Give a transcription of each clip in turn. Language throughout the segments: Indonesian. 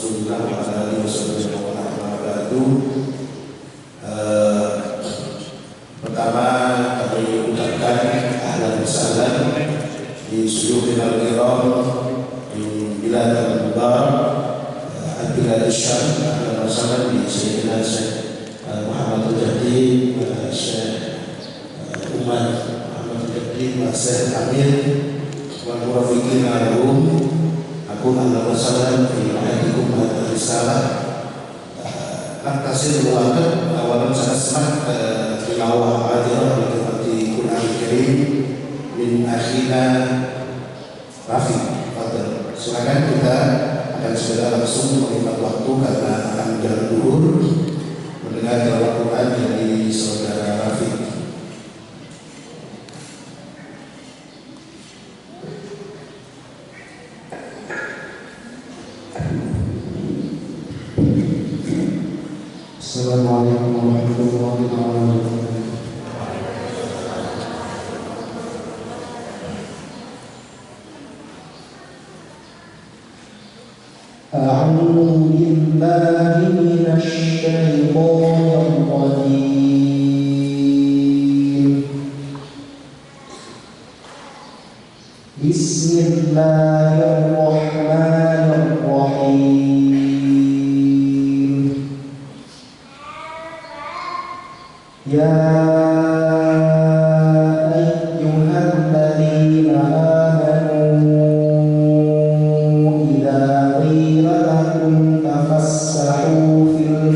Rasulullah wa ala alihi wasallam. Pertama kami ucapkan ahlan wa sahlan di suyukhil kiram di bilad al-mubarak al-bilad al-syam, ahlan wa sahlan di Sayyidina Syekh Muhammad Al-Jadid, Syekh Umar Muhammad Al-Jadid, Syekh Amir wal murafiqin al-rum. Aku ahlan wa sahlan fi mahadikum hadha risalah. Tasir berwakil awalan sangat semangat tilawah adirah di Quran Karim min akhina Rafi. Silakan, kita akan segera langsung menghemat waktu karena akan menjelang duhur mendengar tilawah Quran dari saudara Rafi. Assalamualaikum warahmatullahi wabarakatuh. A'udzu billahi minasy syaithanir rajim. Bismillahirrahmanirrahim. Ya ayyuhalladzina amanu idza qila lakum tafassahu fil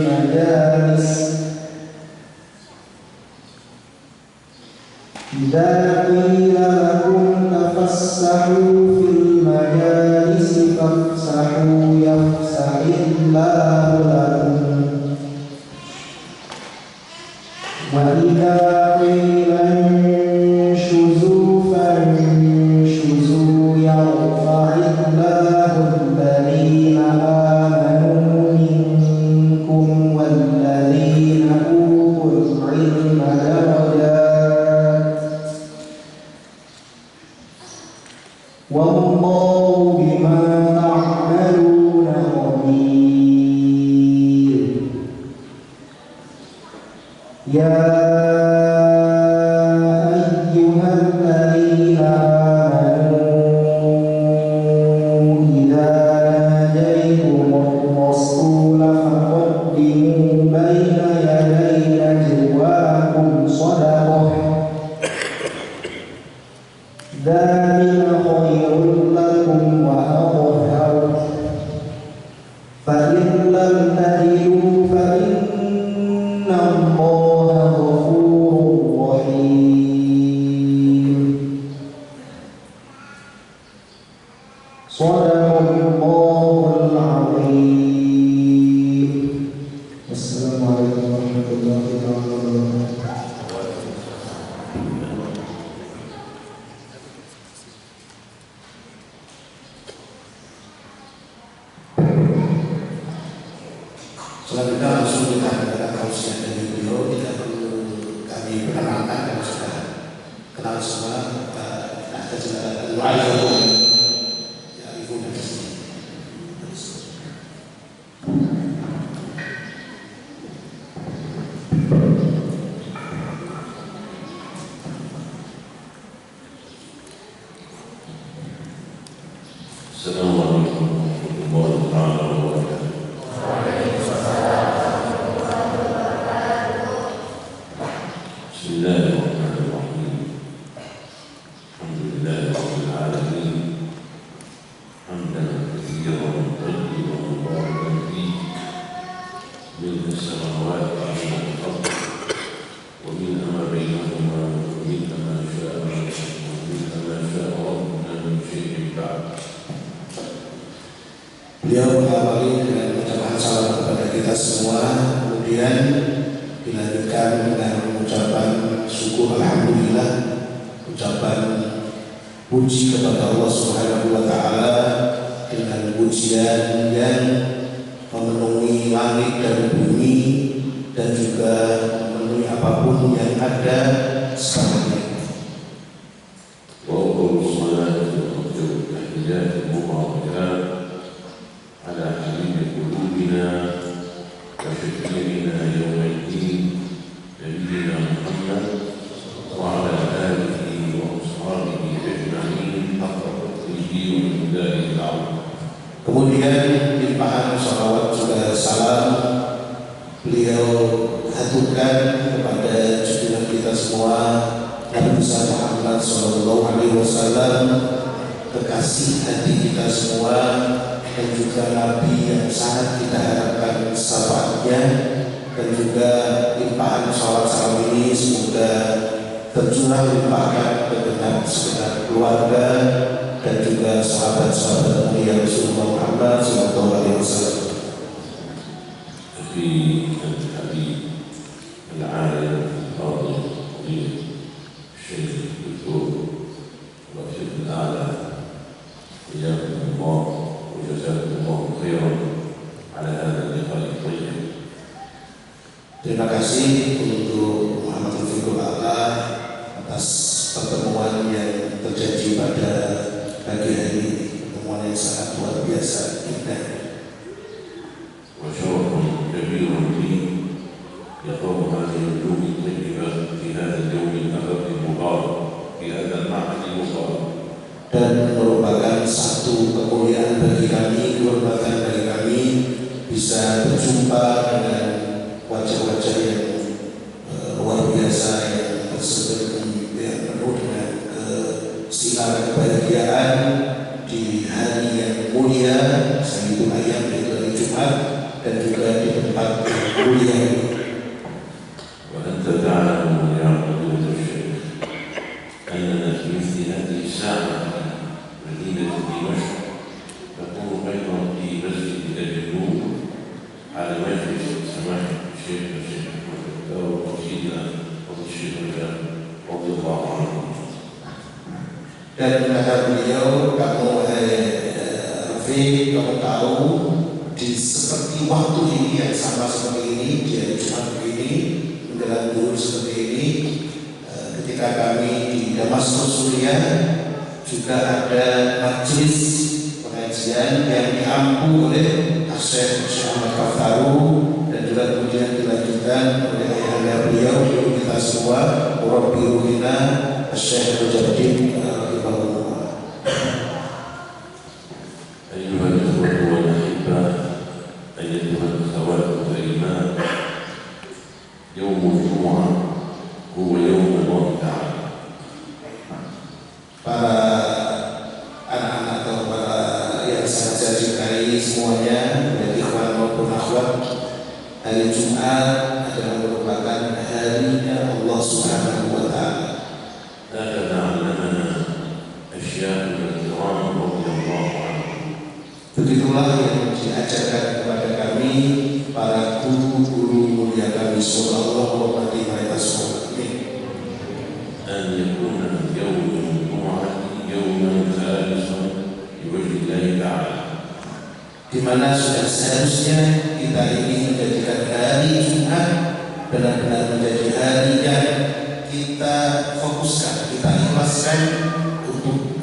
majalis fafsahu yafsahillahu lakum. وَإِذَا قِيلَ انشُزُوا فَانشُزُوا يَرْفَعِ اللَّهُ الَّذِينَ آمَنُوا مِنكُمْ وَالَّذِينَ أُوتُوا الْعِلْمَ دَرَجَاتٍ وَاللَّهُ بِمَا تَعْمَلُونَ خَبِيرٌ. يا أيها الذين آمنوا إذا ناجيتم الرسول فقدموا بين يدي نجواكم صدقة ذلك خير لكم وأطهر فإن لم تجدوا فإن الله Sadaqallahul Azim. Assalamualaikum warahmatullahi wabarakatuh. Selanjutnya langsung kita mendengar tausiah dari beliau. Tidak perlu kami perkenalkan, karena sudah kenal semua. Ada doa Assalamualaikum warahmatullahi wabarakatuh. Bismillahirrahmanirrahim. Alhamdulillahirabbil alamin. Hamdan katsiran tayyiban mubarakan fihi. Mil'us samawati wal ardi wa min ma bainahuma wa min ma syaa rabbuna min syai'in ba'd. Beliau mengawali dengan ucapan salam kepada kita semua, kemudian dilanjutkan dengan ucapan syukur alhamdulillah, ucapan puji kepada Allah Subhanahu wa taala dengan pujian yang memenuhi langit dan bumi dan juga memenuhi apapun yang ada sekarang ini. على حبيب Kemudian limpahan sholawat juga salam beliau haturkan kepada junjungan kita semua Nabi besar Muhammad Sallallahu Alaihi Wasallam, kekasih hati kita semua, dan juga Nabi yang sangat kita harapkan syafaatnya, dan juga limpahan sholawat salam ini semoga tercurah limpahkan ke segenap keluarga dan juga sahabat-sahabat mulia Rasulullah Muhammad Sallallahu Alaihi Wasallam. في الحديث العالم الفاضل الشيخ الدكتور رفيق الأعلى حياكم الله وجزاكم الله خيرا على هذا اللقاء الطيب. Terima kasih untuk Muhammad Rafiqul A'la atas pertemuan yang terjadi pada pagi hari ini, pertemuan yang sangat luar biasa indah. وشرف كبير لي لقاء هذه النجوم الطيبة في هذا اليوم الأبد المبارك في هذا المعهد المبارك. Dan merupakan satu kemuliaan bagi kami, kehormatan bagi kami bisa berjumpa dengan wajah-wajah yang luar biasa, yang tersebut yang penuh dengan sinar kebahagiaan di hari yang mulia, Sayyidul Ayyam, yaitu hari Jumat, dan juga di tempat mulia ini. وأنت تعلم يا فضيلة الشيخ أننا في مثل هذه الساعة في مدينة دمشق نكون أيضا في مسجد أبي النور على مجلس سماحة الشيخ أحمد الدكتور وسيدنا فضل الشيخ رضي الله عنه. Dan kata beliau, kamu Rafiq, kamu tahu di seperti waktu ini yang sama seperti ini, di hari Jumat ini, menjelang zuhur seperti ini, ketika kami di Damaskus Suriah juga ada majelis pengajian yang diampu oleh Syekh Ahmad Kaftaru, dan juga kemudian dilanjutkan oleh ayahanda beliau kita semua, Murabbi Ruhina Syekh Mujaddid rahimahullah. أيها الإخوة والأحبة، أيتها الأخوات الكريمات، يوم الجمعة هو يوم الله تعالى. Para anak-anak atau para yang sangat saya cintai semuanya, baik ikhwan maupun akhwat, hari Jumat adalah merupakan harinya Allah Subhanahu wa Ta'ala. هكذا علمنا أشياء الكرام رضي الله عنهم. Begitulah yang diajarkan kepada kami para guru-guru mulia kami, semoga Allah menghormati mereka semua. أن يكون يوم الجمعة يوما خالصا لوجه الله تعالى. Di mana sudah seharusnya kita ini menjadikan hari Jumat benar-benar menjadi hari yang kita fokuskan, kita ikhlaskan untuk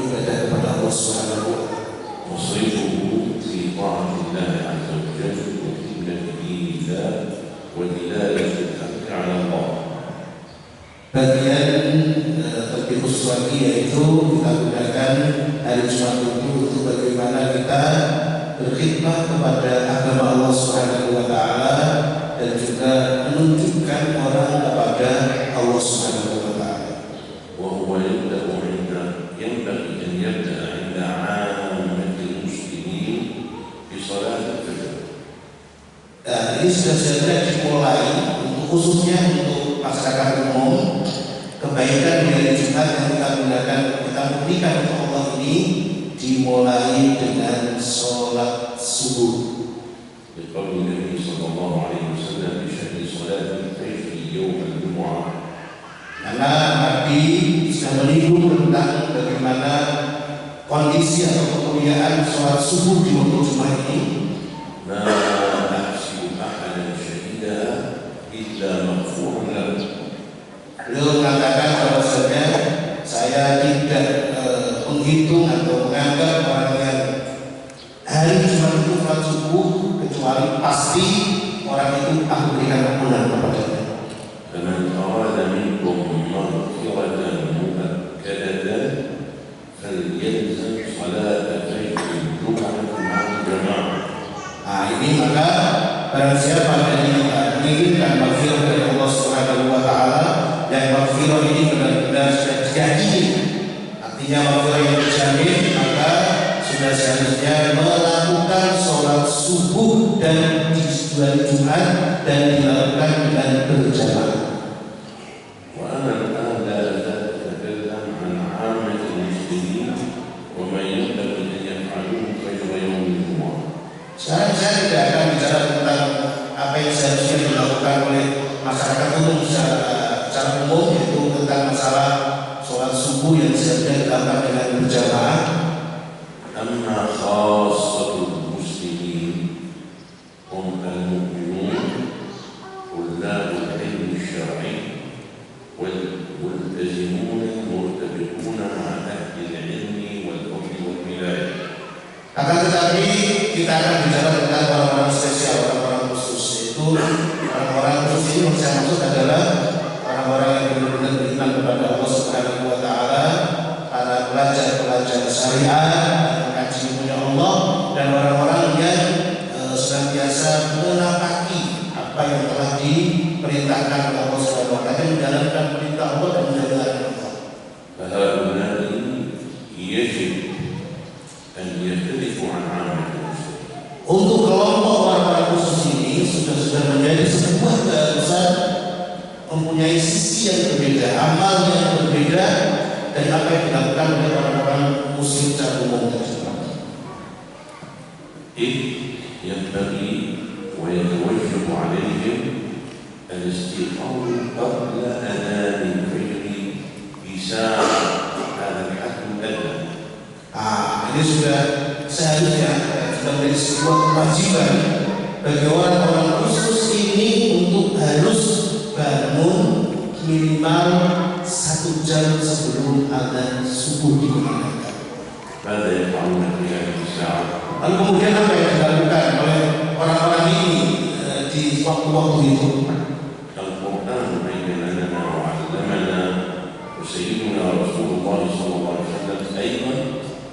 ibadah kepada Allah Subhanahu wa Ta'ala. وصيته في طاعة الله عز وجل وخدمة دين الله ودلالة الحق على الله. Bagian lebih khusus lagi yaitu kita gunakan hari Jumat itu untuk bagaimana kita berkhidmat kepada agama Allah Subhanahu wa Ta'ala, dan juga menunjukkan orang kepada Allah Subhanahu wa Ta'ala. وهو ينبغي أن يبدأ عند عامة المسلمين بصلاة الفجر. Ini sudah seharusnya dimulai untuk khususnya untuk masyarakat umum. Kebaikan di hari Jumat yang kita gunakan, kita berikan untuk Allah ini dimulai dengan sholat subuh. لقول النبي صلى الله عليه وسلم بشأن صلاة الفجر يوم الجمعة. Karena Nabi sudah menyinggung tentang bagaimana kondisi atau kemuliaan sholat subuh di waktu Jumat ini. ما أحسب أحدا شهيدا إلا مغفور له. Beliau mengatakan bahwasanya saya tidak menghitung atau menganggap orang yang hari Jumat itu sholat subuh kecuali pasti orang itu aku berikan ampunan kepadanya. فمن أراد منكم مغفرة مؤكدة فليلزم صلاة فجر الجمعة ini, maka barang siapa yang menginginkan maghfirah dari Allah Subhanahu wa taala, yang maghfirah ini benar-benar sudah dijanji, artinya maghfirah yang dijamin, maka sudah seharusnya melakukan sholat subuh dan di hari Jumat dan dilakukan dengan berjamaah. وأنا الآن لا أزال أتكلم عن عامة المسلمين وما ينبغي أن يفعلوه غير يوم الجمعة. Sekarang saya tidak akan bicara tentang apa yang seharusnya dilakukan oleh masyarakat umum secara umum, yaitu tentang masalah sholat subuh yang seharusnya dilakukan dengan berjamaah. أما خاصة المسلمين هم المؤمنون طلاب العلم الشرعي والملتزمون المرتبطون مع أهل العلم والحكم والولاية. Akan tetapi kita akan bicara tentang orang-orang spesial, orang-orang khusus, yaitu orang-orang khusus ini yang saya maksud adalah orang-orang yang benar-benar beriman kepada Allah Subhanahu wa taala, para pelajar-pelajar syariat, mengkaji ilmunya Allah, dan orang-orang yang senantiasa menapaki apa yang telah diperintahkan oleh Allah Subhanahu wa taala, menjalankan perintah Allah dan menjalankan Allah. فهؤلاء يجب أن يختلفوا عن عامة المسلمين. Untuk kelompok orang-orang khusus ini sudah menjadi sebuah keharusan mempunyai sisi yang berbeda, amal yang berbeda dari apa yang dilakukan oleh orang-orang muslim secara umum tadi. ينبغي ويتوجب عليهم الاستيقاظ قبل أذان الفجر بساعة، هذا الحد الأدنى. Ini sudah seharusnya sudah menjadi sebuah kewajiban bagi orang-orang khusus ini untuk harus bangun minimal 1 jam sebelum azan subuh dikumandangkan. ماذا يفعلون في هذه الساعة؟ Lalu kemudian apa yang dilakukan oleh orang-orang ini di waktu-waktu itu? القرآن بين لنا وعلمنا، وسيدنا رسول الله صلى الله عليه وسلم أيضا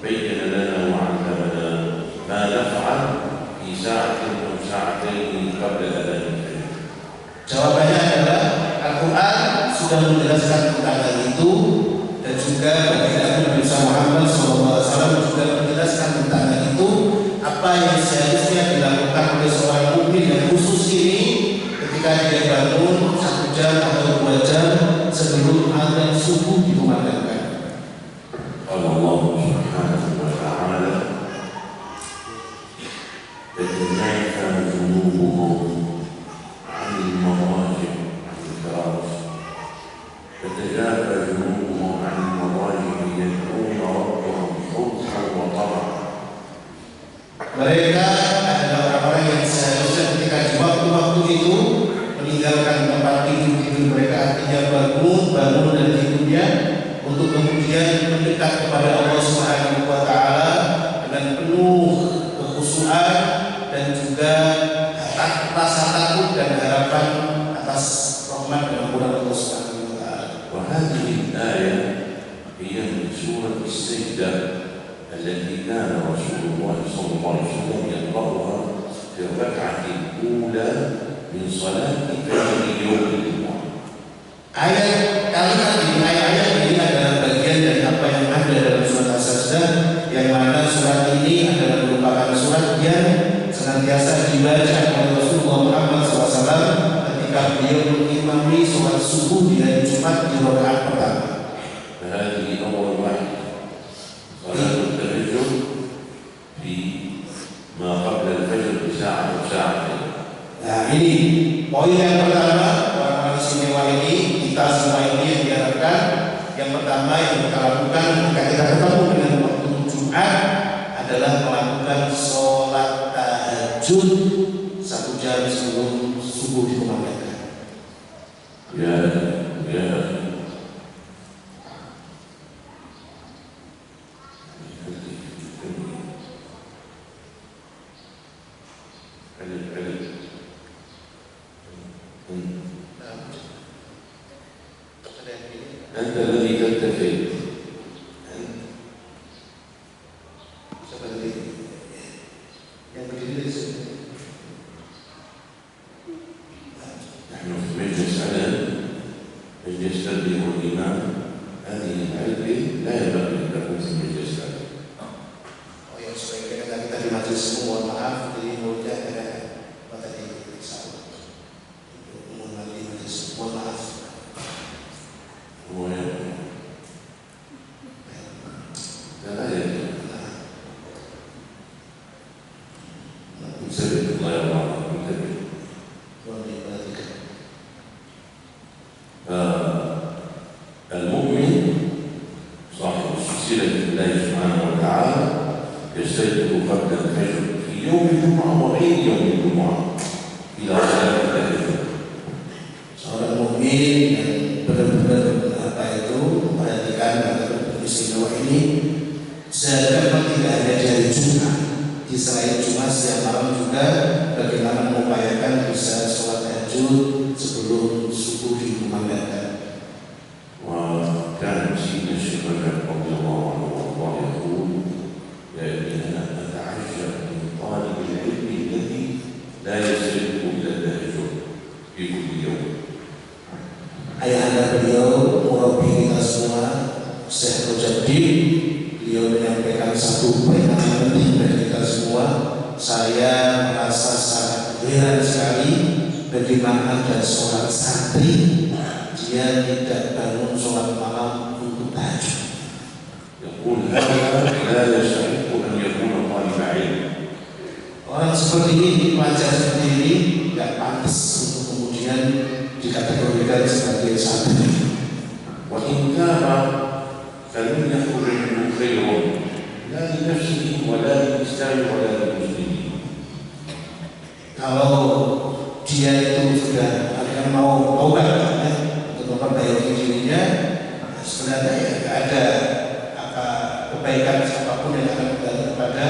بين لنا وعلمنا ما نفعل في ساعة أو ساعتين قبل أذان الفجر. Jawabannya adalah Al-Quran sudah menjelaskan tentang hal itu, dan juga baginda Nabi Muhammad SAW juga menjelaskan tentang hal itu, apa yang seharusnya dilakukan oleh seorang mukmin yang khusus ini ketika dia bangun 1 jam atau 2 jam sebelum azan subuh dikumandangkan. Allah Subhanahu wa ta'ala تتنافى ذنوبهم عن المضاجع عن الفراش، تتجافى ذنوبهم عن المضاجع يدعون ربهم خوفا وطمعا. Mereka adalah orang-orang yang seharusnya ketika di waktu-waktu itu meninggalkan tempat tidur mereka, artinya bangun dari tidurnya untuk kemudian mendekat kepada Allah Subhanahu wa taala dengan penuh kekhusyuan dan juga rasa takut dan harapan atas rahmat dan ampunan Allah Subhanahu wa taala. وهذه الآية هي من سورة السجدة التي كان رسول الله صلى الله عليه وسلم يقرأها في الركعة الأولى من صلاة فجر يوم الجمعة. Ayat ini adalah bagian dari apa yang ada dalam surat As-Sajdah, yang mana surat ini adalah merupakan surat yang senantiasa dibaca oleh Rasulullah Muhammad SAW ketika beliau mengimami sholat subuh di hari Jumat di rakaat pertama. فهذه أول واحدة صلاة التهجد في ما قبل الفجر بساعة أو ساعتين. Nah, ini poin yang pertama, orang-orang istimewa ini, kita semua ini yang diharapkan. Yang pertama yang kita lakukan ketika kita ketemu dengan waktu Jumat adalah melakukan sholat tahajud 1 jam sebelum subuh dikumandangkan. Ya. أنت الذي تتكل. Seperti yang berdiri di sini. بسبب الله يرضى منتبه. المؤمن صاحب السلسلة لله سبحانه وتعالى يستيقظ قبل الفجر في يوم الجمعة وغير يوم الجمعة إلى صلاة الفجر. Seorang mukmin yang benar-benar memperhatikan atau beristimewa ini, sedangkan tidak hanya di hari Jumat, di selain Jumat setiap malam juga bagaimana mengupayakan bisa sholat tahajud sebelum subuh dikumandangkan. وكان سيدنا الشيخ رجب رضي الله عنه وارضاه يقول: يا ابننا اتعجب من طالب العلم الذي لا يستيقظ الى التهجد في كل يوم. Ayahanda beliau, murabi kita semua, Syekh Rojabdin, beliau menyampaikan satu peringatan penting bagi kita semua. Saya merasa sangat heran sekali bagaimana ada sholat santri dia tidak bangun sholat malam untuk tahajud. يقول هذا لا يستحق ان يكون طالب علم. Orang seperti ini, pelajar seperti ini tidak pantas untuk kemudian dikategorikan sebagai santri. وإن تاب فلم يخرج منه خير لا لنفسه ولا للإسلام ولا للمسلمين. Kalau dia itu sudah akan mau taubat untuk memperbaiki dirinya, sebenarnya tidak ada kebaikan apapun yang akan kembali kepada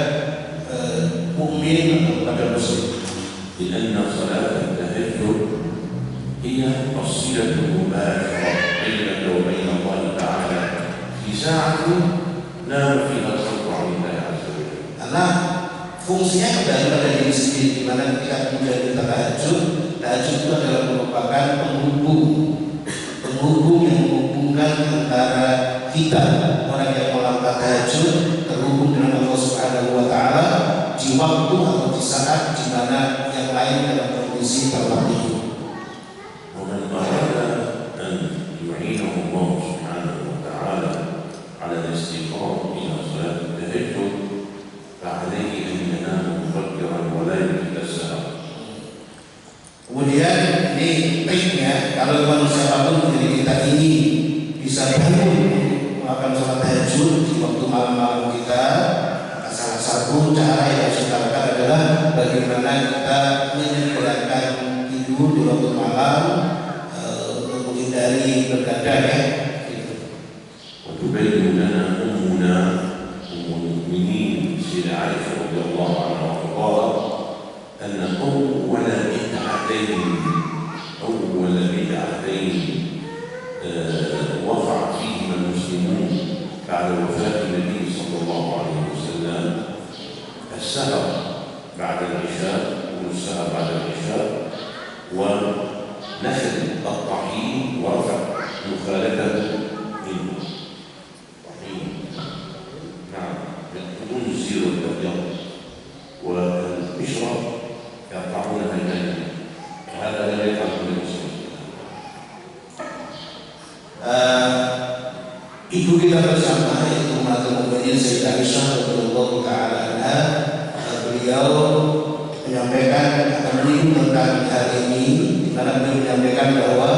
mukmin atau kepada muslim. لأن صلاة التهجد هي الصلة المباشرة بينك وبين الله تعالى في ساعة نام فيها الخلق عن الله عز وجل. Karena fungsinya kembali pada diri sendiri, di mana ketika kemudian kita tahajud itu adalah merupakan penghubung yang menghubungkan antara kita orang yang melakukan tahajud terhubung dengan Allah Subhanahu wa taala di waktu atau di saat di mana yang lain dalam kondisi terlatih. ومن أراد أن يعينه الله سبحانه وتعالى على الاستيقاظ إلى صلاة التهجد فعليه أن ينام مبكرا ولا يمكن السهر. Kemudian ini triknya, kalau manusia apapun dari kita ini bisa bangun melakukan sholat tahajud di waktu malam-malam kita, salah satu cara yang harus kita lakukan adalah bagaimana kita menyegerakan tidur di waktu malam untuk menghindari begadang ya. وتبين لنا أمنا أم المؤمنين سيدة عائشة رضي الله عنها وأرضاها أن أول بدعتين وقع فيهما المسلمون بعد وفاة النبي صلى الله عليه وسلم السهر بعد العشاء والسهر بعد العشاء ونخل الطحين ورفع مخالفته منه. نعم، يأخذون الزير الأبيض والمشرب يقطعونها الجنة، وهذا لا يفعل كل مسلم. Ibu kita bersama yaitu Ummatul Mukminin Sayyidah Aisyah radhiyallahu taala anha, beliau menyampaikan atau menyinggung tentang hal ini, di mana beliau menyampaikan bahwa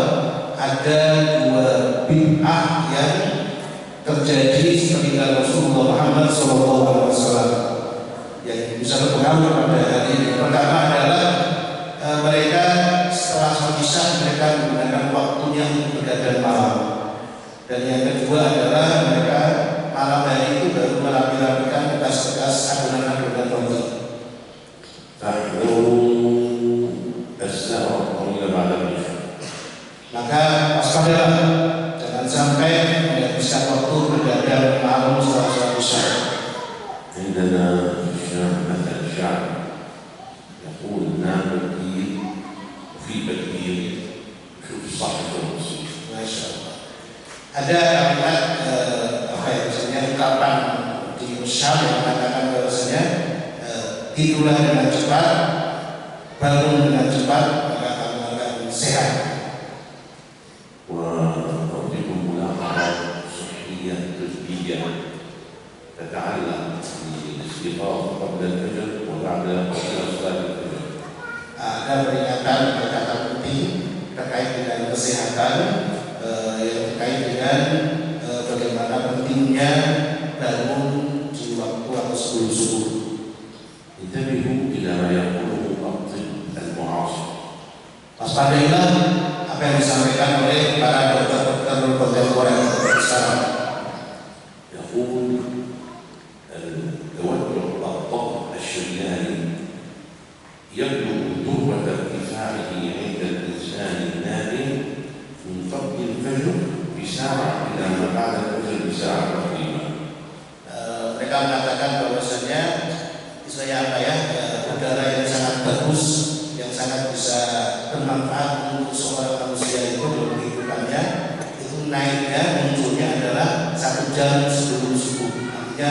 ada dua bid'ah yang terjadi setelah Rasulullah Muhammad SAW yang bisa berpengaruh pada hal ini. Pertama adalah mereka setelah sholat isya mereka menggunakan waktunya untuk begadang malam. Dan yang kedua adalah mereka malam hari itu baru merapi-rapikan bekas-bekas adonan-adonan roti. Maka waspadalah, jangan sampai menghabiskan waktu begadang malam setelah sholat isya. عندنا في الشام مثل شعر يقول نام بكير وفي بكير شوف الصحة والنصيب. Masya Allah. Ada kalimat misalnya ungkapan di Syam yang mengatakan bahwasanya tidurlah dengan cepat, bangun dengan cepat, maka kamu akan sehat. وأعطيكم ملاحظة صحية طبية تتعلق بالاستيقاظ قبل الفجر وبعد صلاة الفجر. ada peringatan kata penting terkait dengan kesehatan, yang terkait dengan bagaimana pentingnya bangun di waktu atau sebelum subuh. انتبهوا إلى ما يقوله الطب المعاصر. Waspadailah apa yang disampaikan oleh para dokter-dokter kontemporer sekarang. يقول توجه الضغط الشرياني يبلغ ذروة ارتفاعه عند الإنسان النائم من قبل الفجر بساعة إلى ما بعد الفجر بساعة تقريبا. Mereka mengatakan bahwasanya udara yang sangat bagus, yang sangat bisa bermanfaat untuk seorang manusia itu dalam kehidupannya, itu naiknya munculnya adalah 1 jam sebelum subuh. Artinya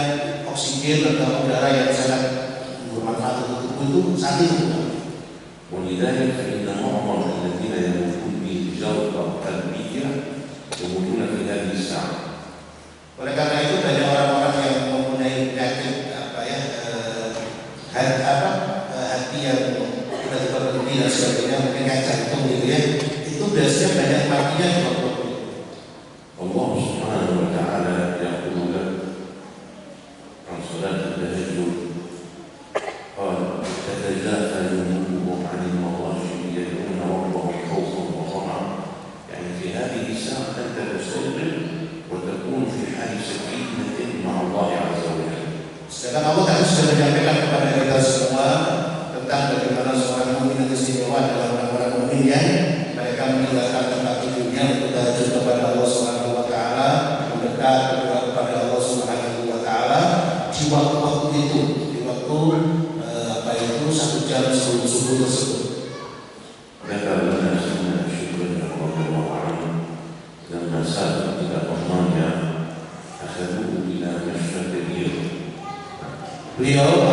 oksigen atau udara yang sangat bermanfaat untuk tubuh itu saat itu. ولذلك فإن معظم الذين يموتون بجلطة قلبية يموتون في هذه الساعة. Oleh karena itu banyak orang-orang yang mempunyai penyakit hati yang tiba-tiba berhenti dan sebagainya, mungkin kayak jantung gitu ya, itu biasanya banyak matinya di waktu itu. Allah Subhanahu wa Ta'ala yaqulu an salat al-tahajjud qala tatajafa junubuhum 'anil madaji yad'una rabbahum khawfan wa tama'an. Yani fi hadhihi as-sa'a anta tastayqin wa takun fi hali sakinatin ma'a Allah 'azza wa jalla. Sedangkan Allah tadi sudah menyampaikan kepada kita semua tentang bagaimana seorang mukmin yang istimewa adalah orang-orang mukmin yang mereka meninggalkan tempat tidurnya untuk tahajud kepada Allah Subhanahu wa Ta'ala, mendekat berdoa kepada Allah Subhanahu wa Ta'ala di waktu-waktu itu, di waktu 1 jam sebelum subuh tersebut. ذكر لنا سيدنا الشيخ رضي الله عنه لما سافر إلى ألمانيا أخذوه إلى مشفى كبير. Beliau,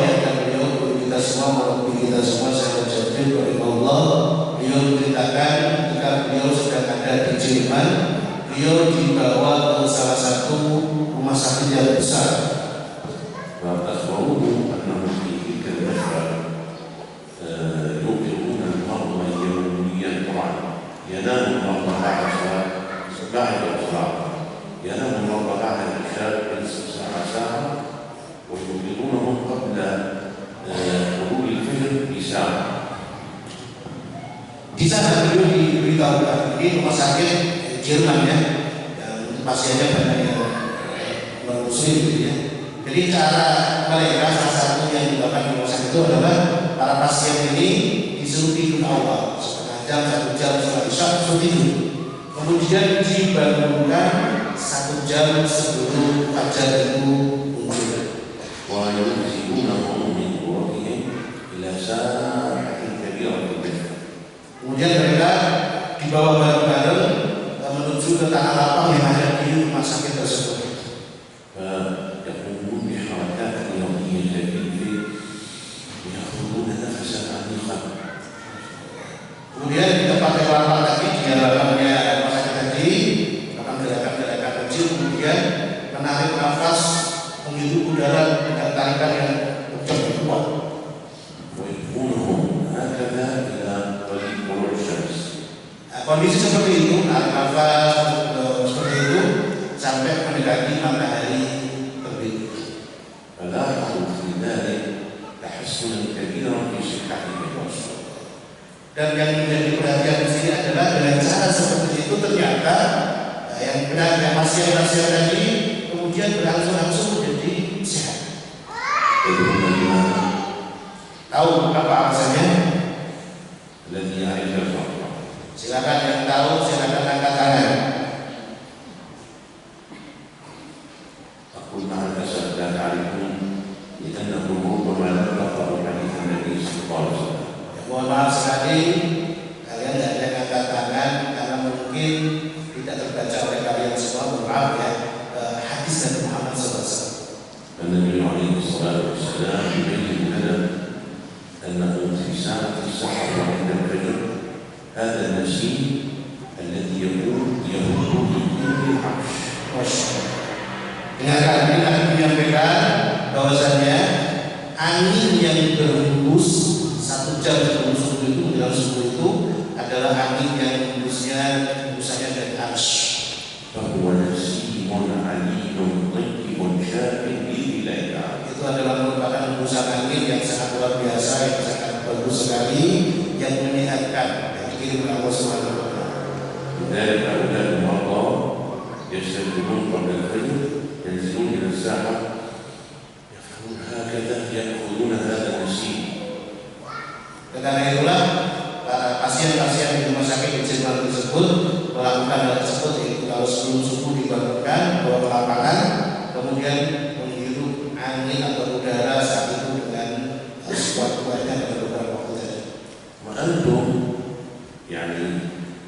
guru kita semua, melalui kita semua, saya Jabir rahimahullah, beliau menceritakan ketika beliau sedang ada di Jerman, beliau dibawa ke salah satu rumah sakit yang besar. فأخبروه أنه في تلك المشفى يوقظون المرضى يوميا طبعا ينام المرضى بعد الصلاة ينام المرضى بعد العشاء بنصف ساعة ويوقظونهم قبل طلوع الفجر بساعة. Di sana beliau diberitahukan ini rumah sakit Jerman ya, yang pasiennya banyak yang non-muslim gitu ya. Jadi cara mereka salah satu yang dilakukan di rumah sakit itu adalah para pasien ini disuruh tidur awal setengah jam, 1 jam setelah isya disuruh tidur. Kemudian dibangunkan 1 jam sebelum fajar itu muncul. وينزلونهم من قربهم إلى ساعة كبيرة جدا. Kemudian mereka dibawa bareng-bareng menuju ke tanah lapang yang ada di rumah sakit tersebut. فيقومون بحركات يومية خفيفة يأخذون نفسا عميقا. Kemudian di tempat yang lapang tadi di dalamnya rumah sakit tadi akan gerakan-gerakan kecil, kemudian menarik nafas, menghirup udara dengan tarikan yang kencang kuat. ويدفونهم هكذا إلى طريق طلوع الشمس. Kondisi seperti itu, narik nafas seperti itu sampai mendekati matahari terbit. فلاحظوا في ذلك تحسنا كبيرا في صحتهم الوصفة. Dan yang menjadi perhatian di sini adalah dengan cara seperti itu ternyata yang benar yang pasien tadi kemudian berangsur-angsur menjadi sehat. Tahu apa alasannya? الذي يعرف الفقر. Silakan yang tahu, silakan angkat tangan. أقول مع الأسف لا تعرفون لأنكم ربما لم تقرأوا حديث النبي صلى الله عليه وسلم. Mohon maaf sekali, kalian tidak ada yang angkat tangan karena mungkin tidak terbaca oleh kalian semua. Mohon maaf ya, hadis dari Muhammad SAW. النبي عليه الصلاة والسلام يبين لنا أنه في ساعة السحر عند الفجر هذا النسيم الذي يهب من كل العرش. Dengarkan, ini akan menyampaikan bahwasanya angin yang berhembus 1 jam sebelum subuh itu menjelang angin yang hembusannya dari arsy. فهو نسيم عليم طيب شاء بإذن الله تعالى. Itu adalah merupakan hembusan angin yang sangat luar biasa, yang sangat bagus sekali, yang menyehatkan, yang dikirim oleh Allah Subhanahu wa taala. لذلك أولاد المرضى يستيقظون قبل الفجر ينزلون إلى الساحة يفعلون هكذا يأخذون هذا النسيم. Karena itulah para pasien-pasien di rumah sakit di Jerman tersebut melakukan hal tersebut, yaitu kalau sebelum subuh dibangunkan bawa ke lapangan, kemudian menghirup angin atau udara saat itu dengan sekuat-kuatnya pada beberapa waktu saja. وأنتم يعني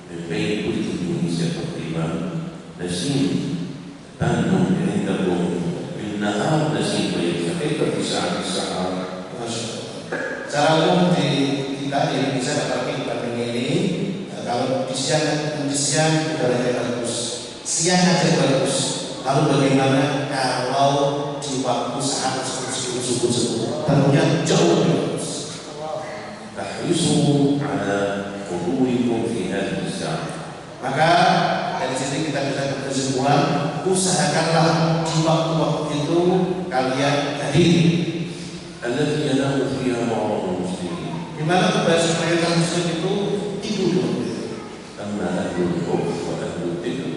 من بين كل تونسيا تقريبا نسيم أنتم عندكم بالنهار نسيم طيب فكيف في ساعة السحر؟ Secara umum di kita di Indonesia, apalagi di pandemi ini, kalau di siang udaranya bagus, siang aja bagus. Lalu bagaimana kalau di waktu saat subuh tentunya jauh lebih bagus. تحرصوا على حضوركم في هذه الساعة. Maka dari sini kita bisa berkesimpulan, usahakanlah di waktu-waktu itu kalian hadir. التي ينام فيها معظم المسلمين. Di mana kebanyakan mayoritas muslim itu tidur. أما أهل الحب وأهل الذكر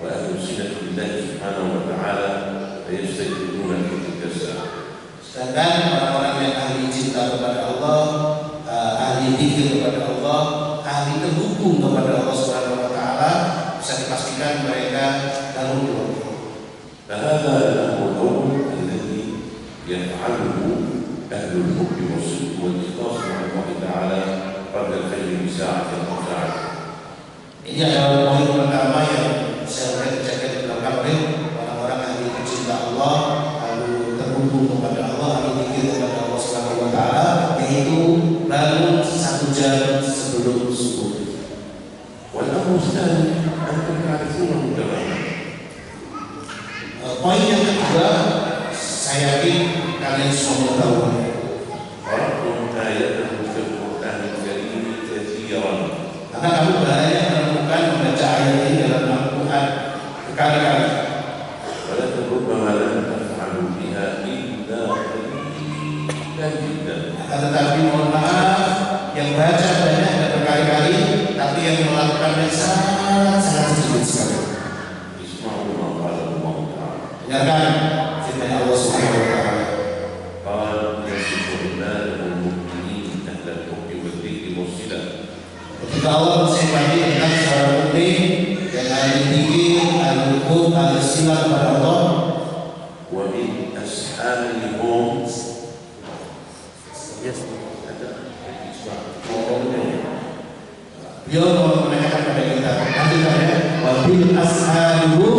وأهل الصلة بالله سبحانه وتعالى فيستيقظون في تلك الساعة. Sedangkan orang-orang yang ahli cinta kepada Allah, ahli dzikir kepada Allah, ahli terhubung kepada Allah Subhanahu wa taala, bisa dipastikan mereka dalam waktu. فهذا الأمر الأول الذي يفعله أهل الحب والصدق والإخلاص مع الله تعالى قبل الفجر بساعة أو ساعة. Ini adalah poin pertama yang saya dijaga dilakukan oleh orang-orang ahli cinta Allah, ahli terhubung kepada Allah, ahli dzikir kepada Allah Subhanahu wa taala, yaitu bangun 1 jam sebelum subuh. والأمر الثاني أنتم تعرفونه تماما. Poin yang kedua, saya yakin kalian semua mengetahui. قرأتم آياته في القرآن الكريم كثيرا. Karena kamu banyak menemukan membaca ayat ini dalam Al-Quran berkali-kali. ولكن ربما لم تفعلوا بها إلا قليلا جدا. Akan tetapi mohon maaf, yang baca banyak dan berkali-kali, tapi yang melakukannya sangat sedikit sekali. اسمعوا ما قال الله تعالى. Dengarkan firman Allah Subhanahu wa taala. قال يصف عباده المؤمنين أهل الحب والذكر والصلة. Ketika Allah mensifati tentang seorang mukmin yang ahli dzikir, ahli hukum, ahli silat kepada Allah, ومن أسحارهم beliau menanyakan kepada kita, nanti tanya, wabil asharihu,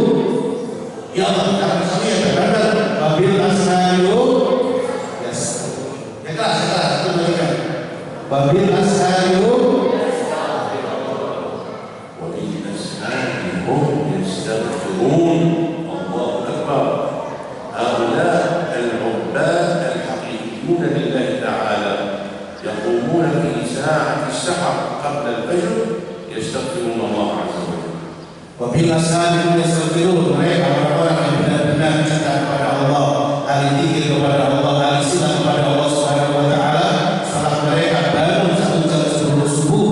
ya Allah, karena kami ya benar, wabil asharihu, yes, ya kelas, itu mereka, wabil asharihu, ومن أسحارهم يستغفرون. الله أكبر. هؤلاء العباد الحقيقيون لله تعالى يقومون في ساعة السحر قبل الفجر يستغفرون الله عز وجل. wabil asharihu yastaghfirun, mereka orang-orang yang benar-benar cinta kepada Allah, ahli dzikir kepada Allah, ahli silat kepada Allah Subhanahu wa taala. Setelah mereka bangun 1 jam sebelum subuh,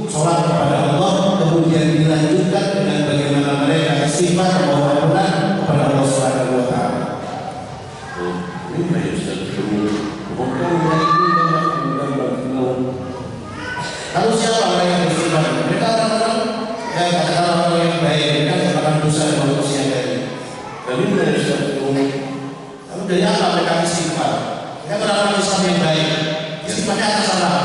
sholat kepada Allah, kemudian dilanjutkan dengan bagaimana mereka istighfar memohon kepada Allah Subhanahu wa taala. مما يستغفرون وهم كانوا يعلمون ذنبا في النوم. Lalu siapa orang yang beriman? Mereka orang-orang yang katakan orang yang baik, mereka melakukan dosa dan manusia yang baik. فمما يستغفرون Lalu dari apa mereka istighfar? Mereka orang-orang Islam yang baik. Istighfarnya atas apa?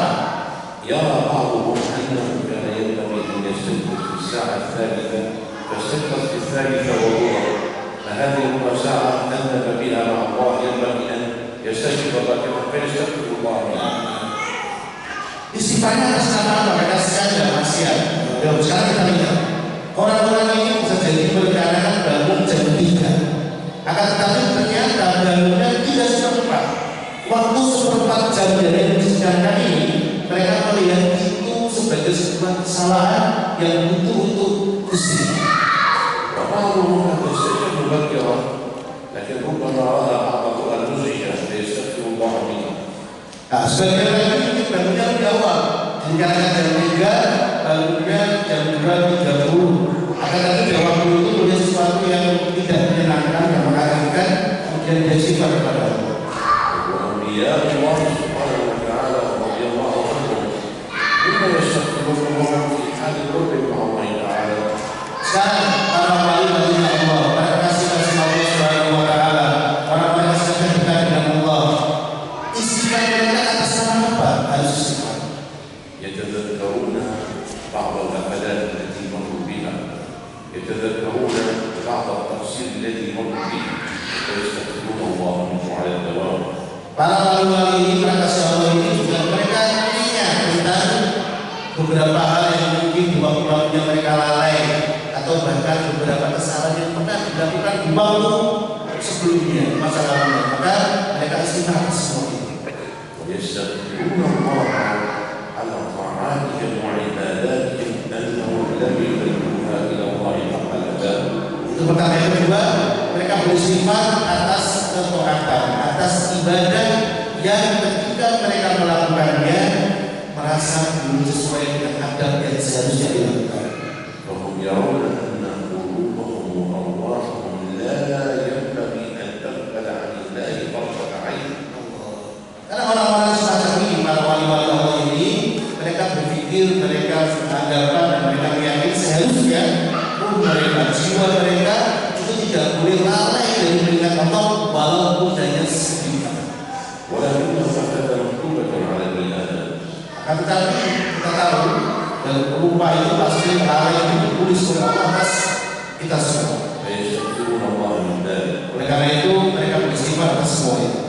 يرى بعضهم أنه كان ينبغي أن يستيقظ في الساعة الثالثة فاستيقظ في الثالثة وضوء، فهذه ربع ساعة أذنب بها مع الله ينبغي أن يستيقظ باكرا فيستغفر الله منها. Istighfarnya atas nama apa? Mereka sengaja maksiat. Dan sekarang kita lihat orang-orang ini bisa jadi berencanakan bangun jam 3. Akan tetapi ternyata bangunnya tidak seperempat. Waktu seperempat jam dari yang disediakan ini, mereka melihat itu sebagai sebuah kesalahan yang butuh untuk istri. وبعضهم قد يستجيب مبكرا لكن ربما راى بعض المزعجه فيستغفر الله منه. Nah, sebagian lagi bangunnya di awal, tinggalkan jam 3, bangunnya jam 2.30. Akan tetapi di waktu itu punya sesuatu yang tidak menyenangkan, yang mengagetkan, kemudian dia sifat kepada Allah. وأنبياء الله سبحانه وتعالى رضي الله عنهم مما يستغفرون ربهم في حال القرب مع الله تعالى. Sekarang para wali-wali Allah, para kasih-kasih Allah Subhanahu wa taala, orang-orang yang sedang dekat dengan Allah, istighfar mereka atas nama apa? Harus istighfar. يتذكرون بعض الغفلات التي مروا بها، يتذكرون بعض التقصير الذي مروا به ويستغفرون الله منه على الدوام. Para wali-wali ini, para kasih Allah ini juga mereka ingat tentang beberapa hal yang mungkin di waktu-waktu mereka lalai, atau bahkan beberapa kesalahan yang pernah dilakukan di waktu sebelumnya, masa lalunya. Maka mereka istighfar semua itu. ويستغفرون الله على طاعاتهم وعباداتهم أنهم لم يبلغوها إلى الله حق الأداء. Itu pertama. Yang kedua, mereka beristighfar atas ketaatan, atas ibadah yang ketika mereka melakukannya merasa belum sesuai dengan adab yang seharusnya dilakukan. فهم يرون أن قلوبهم وأرواحهم لا ينبغي أن تغفل عن الله طرفة عين. Karena orang-orang semacam ini, para wali-wali Allah ini, mereka berpikir, mereka beranggapan dan mereka meyakini seharusnya mereka, jiwa mereka itu tidak boleh lalai dari mengingat Allah walaupun hanya sedikit. ولكن الصحة مكتوبة على ابن آدم. Akan tetapi kita tahu dan lupa itu pasti lalai itu ditulis oleh Allah atas kita semua. فيستغفرون الله من ذلك. Oleh karena itu mereka beristighfar atas semua itu.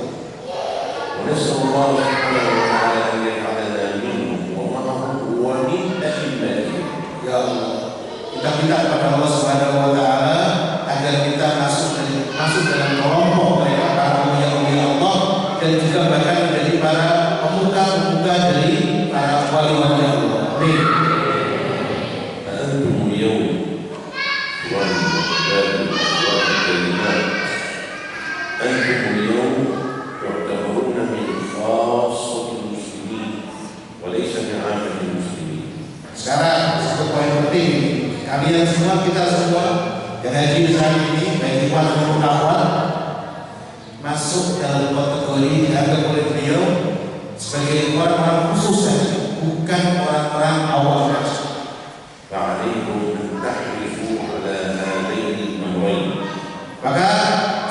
ونسأل الله سبحانه وتعالى أن يجعلنا منهم ومعهم ومن أئمتهم. Ya Allah, kita minta kepada Allah Subhanahu wa taala agar kita masuk dalam kelompok mereka para awliya Allah dan juga bahkan menjadi para pemuka-pemuka dari para wali-wali Allah. Amin. فأنتم اليوم إخواني وأحبابي وأخواتي الكريمات، أنتم اليوم تعتبرون من خاصة المسلمين وليس من عامة المسلمين. Sekarang satu poin penting, kalian semua, kita semua yang hadir saat ini, baik ikhwan maupun akhwat, masuk dalam kategori dianggap oleh beliau sebagai orang-orang khusus saja, bukan orang-orang awam. فعليكم أن تحرصوا على هذين الأمرين. Maka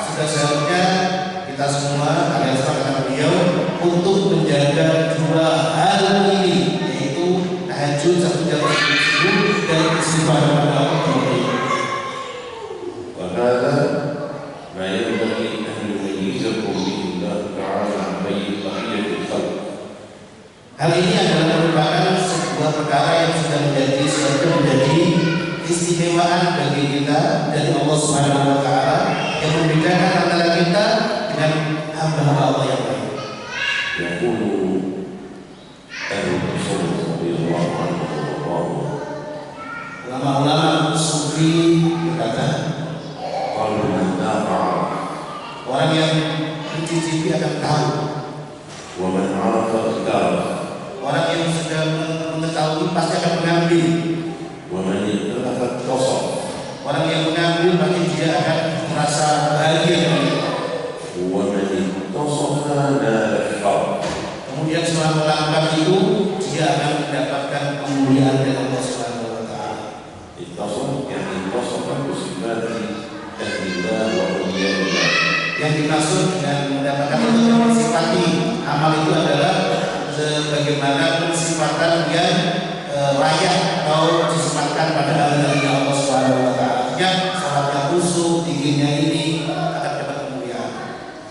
sudah seharusnya kita semua, kalian semua kata beliau, untuk menjaga dua hal ini, yaitu tahajud 1 jam sebelum dan istighfar kepada Allah. وهذا ما ينبغي أن يميزكم به الله تعالى عن بقية الخلق. Hal ini adalah merupakan sebuah perkara yang sudah menjadi istimewaan bagi kita dari Allah Subhanahu wa taala yang membedakan antara kita dengan hamba-hamba Allah yang lain. يقول أهل التصوف رضي الله عنهم وارضاهم Ulama-ulama sufi berkata, قالوا من ذاق عرف orang yang mencicipi akan tahu, ومن عرف اختار orang yang sudah mengetahui pasti akan mengambil, ومن اختلف اتصف orang yang mengambil pasti dia akan merasa bahagia dengan itu. ومن اتصف نال الشرف. Kemudian setelah melakukan itu dia akan mendapatkan kemuliaan dari Allah Subhanahu wa taala. اتصف يعني اتصف بصفات أهل الله وأولياء الله. Yang dimaksud dengan mendapatkan atau mensifati amal itu adalah sebagaimana pensifatan yang layak atau disifatkan pada ahli Allah Subhanahu wa taala. Yang salatnya khusyuk, tingginya ini akan dapat kemuliaan.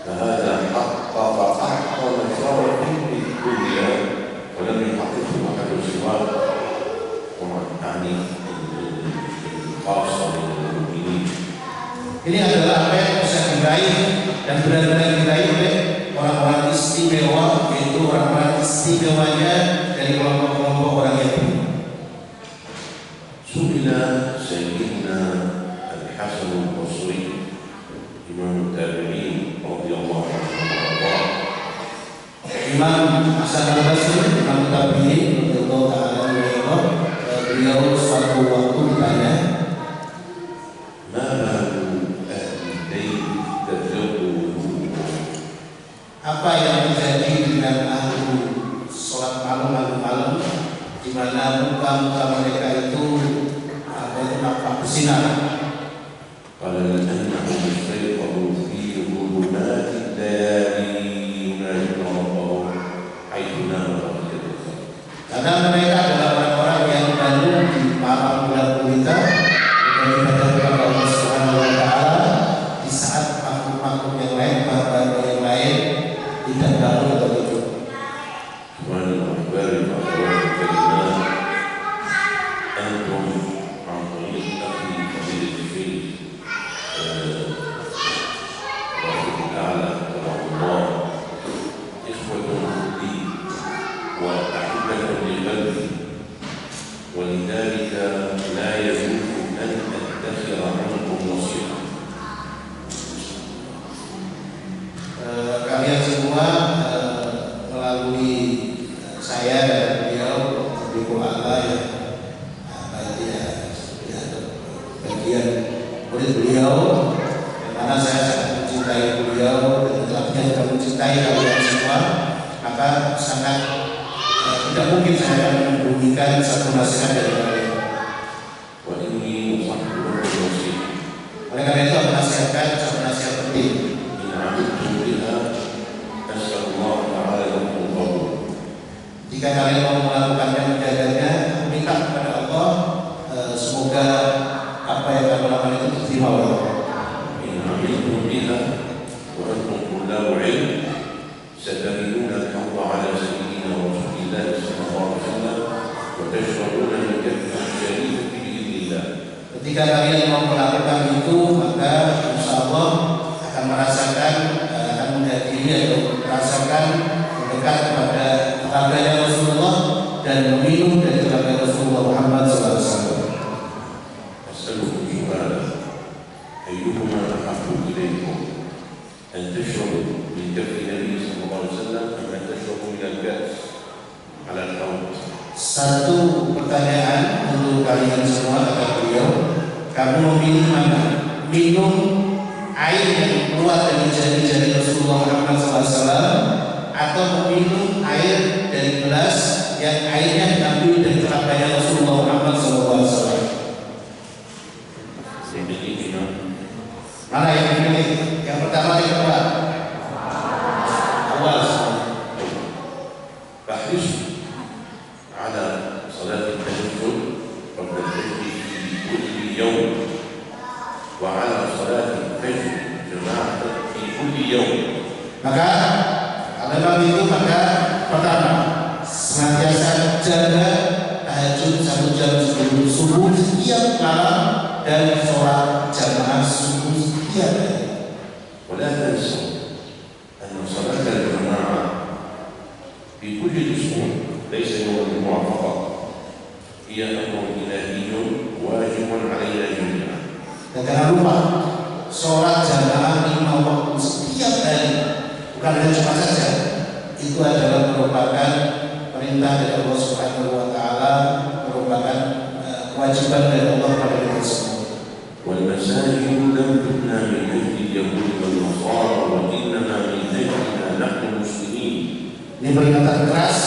فهذا حقق أعظم شرف في الدنيا ولم يحققه أحد سواه، يعني خاصة بالمؤمنين. Ini adalah apa yang bisa diraih dan benar-benar diraih oleh orang-orang istimewa, yaitu orang-orang istimewanya dari kelompok-kelompok orang Yahudi. سئل سيدنا الحسن البصري إمام التابعين رضي الله عنه وارضاه. Imam Hasan al-Basri, Imam Tabi'in radhiyallahu ta'ala anhu, beliau suatu waktu ditanya, ما بال أهل الليل تبلغ apa yang terjadi dengan ahli sholat malam di mana muka-muka mereka itu nampak bersinar. قال لأنهم استيقظوا في ظلمات الليالي ينادون ربهم حيث نام بقية الخلق. Karena mereka adalah orang-orang yang bangun di malam bulan gulita beribadah kepada Allah Subhanahu wa Ta'ala di saat makhluk-makhluk yang lain, makhluk yang lain tidak bangun atau tidur. إخواني وأحبابي وأخواتي الكريمات، أنتم عن طريق أخي فضيلة الشيخ رحمه تعالى رحمه الله إخوة لي وأحبة لقلبي، ولذلك لا يجوز أن أدخر عنكم نصيحة. Kalian semua melalui saya dan beliau di Allah ya, bagian murid beliau, karena saya sangat mencintai beliau dan tentunya juga mencintai kalian semua, maka sangat tidak mungkin saya akan membunyikan satu nasihat dari kalian. وإني أصحبكم نصيحة Oleh karena itu aku nasihatkan satu nasihat penting. إن عملتم بها أسأل الله تعالى لكم القبول. Jika kalian mau melakukannya, menjaganya, minta kepada Allah, semoga apa yang kalian lakukan itu diterima oleh Allah. إن عملتم بها وأنتم طلاب علم ستجدون الحظ على سيدنا رسول الله صلى الله عليه وسلم وتشربون من كفه الشريف بإذن الله. Ketika kalian mau melakukan itu, maka insya Allah akan merasakan, akan menjadi atau merasakan mendekat kepada telaganya Rasulullah dan meminum dari telaga Rasulullah Muhammad SAW. أسألكم سؤالا: أيهما أحب إليكم أن تشربوا من كف النبي صلى الله عليه وسلم أم أن تشربوا من الكأس على الحوض؟ Satu pertanyaan untuk kalian semua, kata beliau, kamu memilih mana? Minum air yang keluar dari jari-jari Rasulullah Muhammad SAW atau meminum air dari gelas yang airnya diambil dari telaganya Rasulullah Muhammad SAW? Mana yang dipilih? Yang pertama, yang kedua? Awal. فاحرص على صلاة التهجد قبل الفجر في كل يوم، وعلى صلاة الفجر جماعة في كل يوم. Maka kalau itu, maka pertama, senantiasa jaga tahajud 1 jam sebelum subuh setiap malam dan sholat jamaah subuh setiap hari. ولا تنسوا أن صلاة الجماعة في كل أسبوع ليس يوم الجمعة فقط، هي أمر إلهي واجب علينا جميعا. Dan jangan lupa, sholat jamaah 5 waktu setiap hari, bukan hanya Jumat saja, itu adalah merupakan perintah dari Allah Subhanahu wa Ta'ala, merupakan kewajiban dari Allah kepada kita semua. والمساجد لم تبنى من أجل اليهود والنصارى وإنما من أجلنا نحن المسلمين. Ini peringatan keras,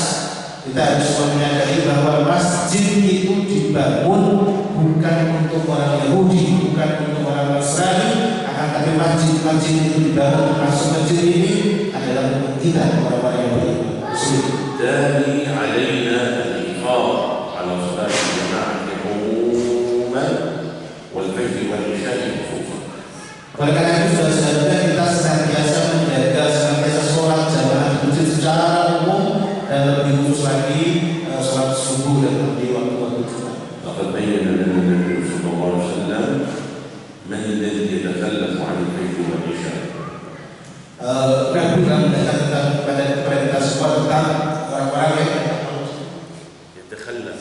kita harus menyadari bahwa masjid itu dibangun bukan untuk orang Yahudi, bukan untuk orang Nasrani, akan tapi masjid itu dibangun, masuk masjid ini adalah untuk kita, orang-orang Yahudi Muslim. بالتالي علينا الحفاظ على صلاة الجماعة عموما والفجر والعشاء خصوصا. Oleh karena itu saudara-saudara, kita senantiasa menjaga, senantiasa sholat jamaah di masjid secara umum dan lebih khusus lagi sholat subuh dan di waktu-waktu Jumat. لقد بين لنا النبي صلى الله عليه وسلم من الذي يتخلف عن الفجر والعشاء. Nabi telah mendatangkan kepada kita semua tentang orang-orang yang يتخلف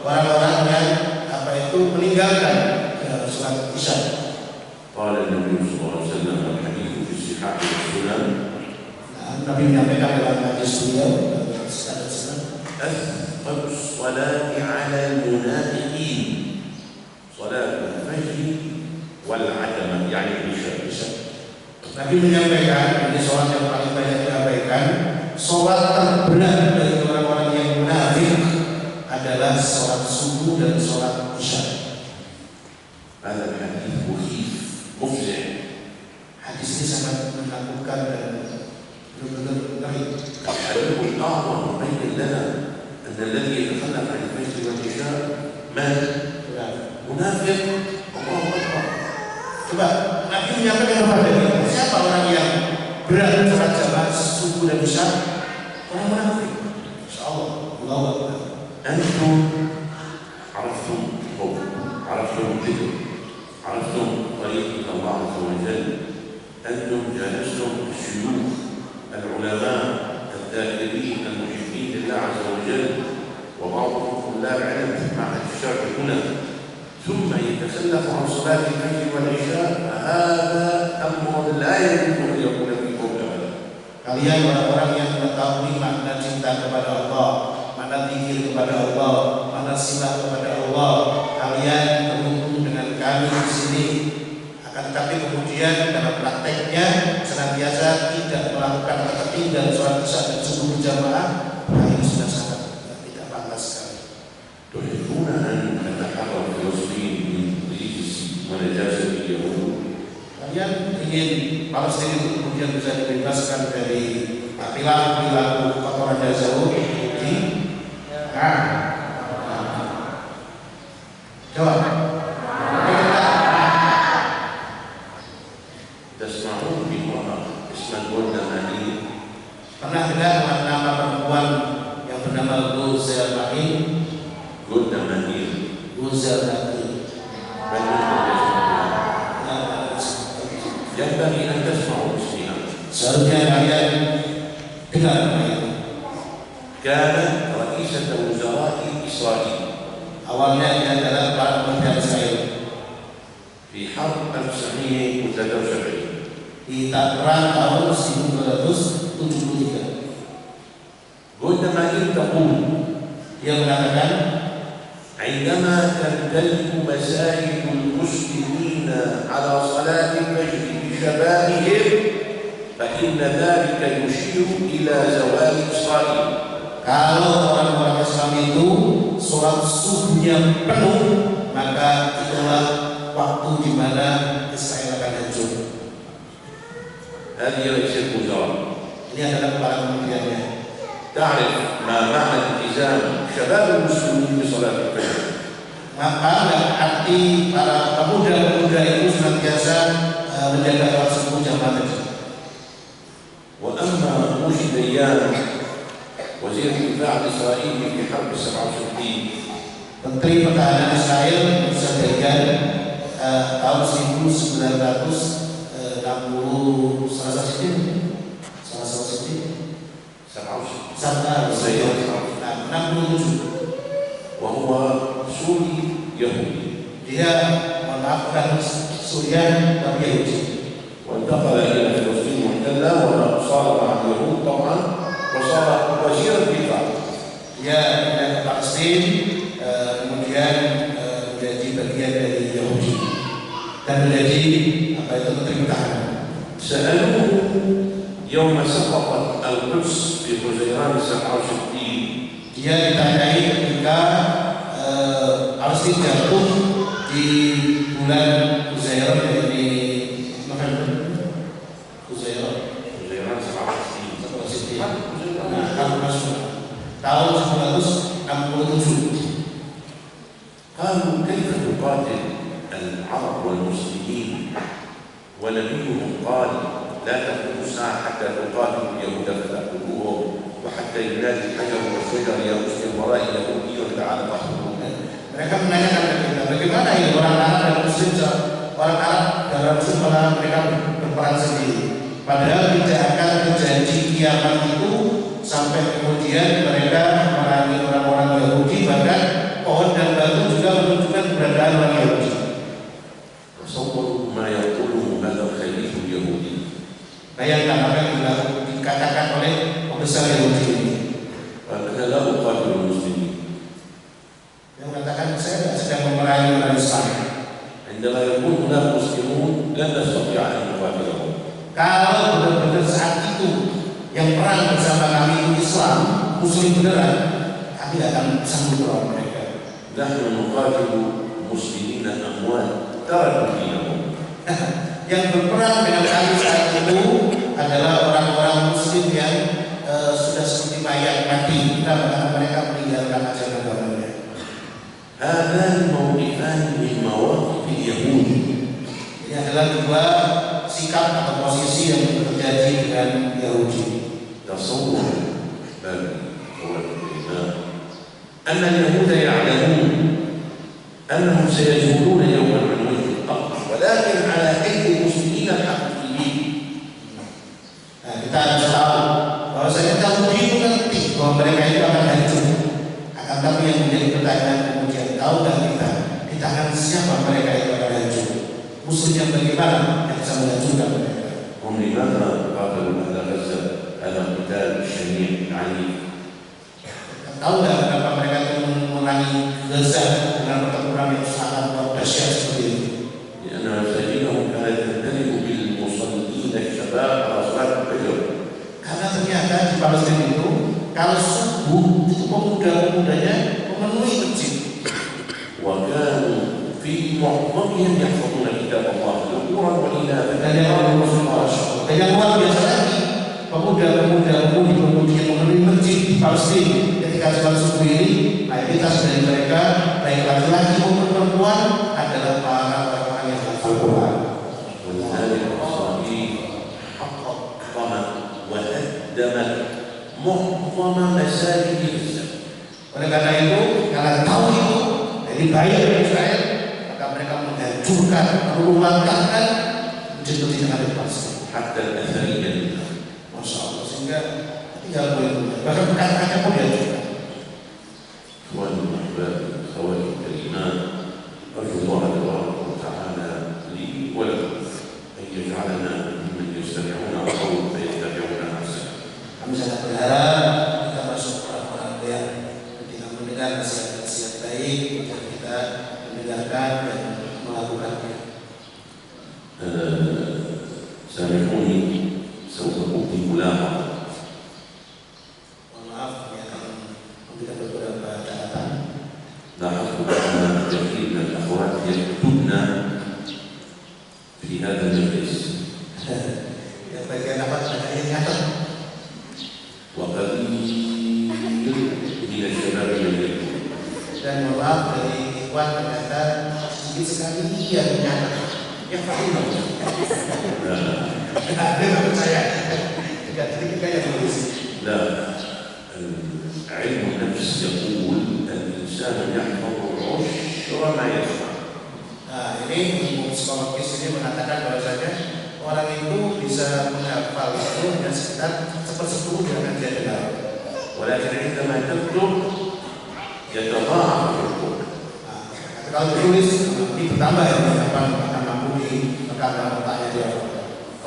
orang-orang yang meninggalkan sholat isya. قال النبي صلى الله عليه وسلم الحديث في الصحاح والسنن Nabi menyampaikan dalam hadis beliau أثقل الصلاة على المنافقين صلاة الفجر والعتمة يعني العشاء. Nabi menyampaikan ini sholat yang paling banyak diabaikan. Sholat terberat bagi orang-orang yang munafik adalah sholat subuh dan sholat isya. هذا الحديث مخيف مفزع. Hadis ini sangat menakutkan dan benar-benar ngeri. الحديث الأعظم يبين لنا أن الذي يتخلف عن الفجر والعشاء مات منافق. الله أكبر. Coba Nabi menyampaikan kepada kita, siapa orang yang berat sholat jamaah subuh dan isya? Orang munafik. Insyaallah. Allahu Akbar. أنتم عرفتم القول، عرفتم الذكر، عرفتم طريق الله عز وجل، أنتم جالستم الشيوخ العلماء الذاكرين المحبين لله عز وجل، وبعضهم طلاب علم في معهد الشرع هنا، ثم يتخلف عن صلاة الفجر والعشاء، فهذا أمر لا يجوز أن يكون فيكم أبدا. Kalian orang-orang yang mengetahui makna cinta kepada Allah, makna zikir kepada Allah, makna silah kepada Allah, kalian berkumpul dengan kami di sini. Akan tetapi kemudian dalam prakteknya senantiasa tidak melakukan ketertinggalan sholat isya dan subuh berjamaah, ini sudah sangat tidak pantas sekali. تحبون أن نتحرر فلسطين من رجس ونجاسة اليهود؟ Kalian ingin Palestina itu kemudian bisa dibebaskan dari perilaku kotoran Yahudi? Jawab. تسمعون بامرأة اسمها غولدا مائير؟ Pernah dengar nama perempuan yang bernama Golda Meir? غولدا مائير Golda Meir. من يقول ينبغي أن تسمعوا اسمها. Seharusnya kalian dengar nama itu. كانت رئيسة وزراء إسرائيل Awalnya dia adalah kepala pemerintahan Israel في حرب 1973. di perang tahun 1973. غولدا مائير تقول Dia mengatakan, عندما تمتلك مساجد المسلمين على صلاة الفجر بشبابهم فإن ذلك يشير إلى زوال إسرائيل. kalau orang-orang Islam itu sholat subuhnya penuh, maka itulah waktu di mana Israel akan hancur. هذه رئيسة الوزراء. Ini adalah kepala kementeriannya. تعرف ما معنى التزام شباب المسلمين بصلاة الفجر. Maka arti para pemuda-pemuda itu senantiasa menjaga sholat subuh jamaah tadi. وأما موشي ديان وزير الدفاع الإسرائيلي في حرب 67 Menteri Pertahanan Israel Musa Dayan tahun 1960 Selasa Senin 67 وهو سوري يهودي dia menafkan Suriah dan Yahudi وانتقل إلى فلسطين المحتلة وصار مع اليهود طبعا وصار وزير الدفاع. dia pindah ke Palestina kemudian menjadi bagian dari Yahudi dan menjadi Menteri Pertahanan. سألوه يوم سقطت القدس في حزيران 67 dia ditanyai ketika Palestina jatuh di bulan Uzairan dari November. Uzairan 67 tahun 1967. قالوا كيف تقاتل العرب والمسلمين ونبيهم قال لا تقوم الساعة حتى تقاتلوا اليهود فتقتلوهم وحتى ينادي الحجر والشجر يا مسلم ورائي يهودي تعالى فاحكموا. Mereka menanyakan kita, bagaimana ya orang Arab dan Muslim, orang Arab dan Muslim malah mereka berperang sendiri. Padahal tidak akan terjadi kiamat itu sampai kemudian mereka merangi orang-orang Yahudi, bahkan pohon dan batu juga menunjukkan keberadaan orang Yahudi. لن نستطيع أن نقاتلهم. Kalau benar-benar saat itu yang perang bersama kami itu Islam, Muslim beneran, kami akan sanggup melawan mereka. نحن نقاتل مسلمين أموات تركوا دينهم. Yang berperang dengan kami saat itu adalah orang-orang Muslim yang sudah seperti mayat mati karena mereka meninggalkan ajaran agamanya. هذان موقفان من مواقف اليهود. Ini adalah dua sikap atau posisi yang terjadi dengan Yahudi. تصور بل هو الإمام أن اليهود يعلمون أنهم سيزولون يوما عن وجه الأرض ولكن على أيدي المسلمين الحقيقيين. Kita harus tahu bahwasanya Yahudi itu ngerti bahwa mereka itu akan hancur. Akan tapi yang menjadi pertanyaan kemudian, tahukah kita di tangan siapa mereka itu akan hancur? Musuhnya bagaimana yang bisa menghancurkan mereka? هم لماذا قاتلوا أهل غزة هذا القتال الشنيع العنيف؟ Tahu nggak kenapa mereka itu memerangi Gaza dengan pertempuran yang sangat dahsyat seperti ini? لأن مساجدهم كانت تمتلئ بالمصلين الشباب على صلاة الفجر. Karena ternyata di Palestina itu kalau subuh itu pemuda-pemudanya memenuhi masjid. وكانوا في معظمهم يحفظون كتاب الله ذكورا وإناثا. Dan yang luar biasa lagi, pemuda-pemuda pemudi yang memenuhi masjid di Palestina ketika sholat subuh ini, mayoritas dari mereka baik laki-laki maupun perempuan adalah para orang-orang yang hafal Quran. ولذلك إسرائيل حطمت وهدمت معظم مساجد غزة. Oleh karena itu, karena tahu itu dari bahaya Israel, maka mereka menghancurkan, meruntuhkan masjid-masjid yang ada di Palestina. حتى الأثرية منها. Masya Allah, sehingga tinggal boleh bahkan bekas-bekasnya pun dihancurkan. إخواني الأحباب أخواتي الكريمات أرجو الله تبارك وتعالى لي ولكم أن يجعلنا ممن يستمعون القول فيتبعون أحسنه. Kami sangat berharap kita masuk orang-orang yang ketika mendengar nasihat-nasihat baik, agar kita mendengarkan dan melakukannya. سامحوني سوف أبدي ملاحظة. Mohon maaf, kami akan memberikan beberapa catatan. لاحظت أن كثير من الأخوات يكتبن في هذا المجلس Yang bagian apa? Banyak yang nyatet. وقليل من الشباب من يكتب. Dan mohon maaf dari ikhwan ternyata sedikit sekali yang nyatet. Yang paling bagus. Dia nggak percaya. Tidak sedikit kayak tulis. لا علم النفس يقول الإنسان يحفظ عشر ما يسمع. Nah, ini ilmu psikologis ini mengatakan bahwasanya orang itu bisa menghafal itu hanya sekitar 1/10 yang akan dia dengar. ولكن عندما تكتب يتضاعف الحقوق. Nah, kalau ditulis ini bertambah ya, akan mampu ditekan dalam otaknya dia.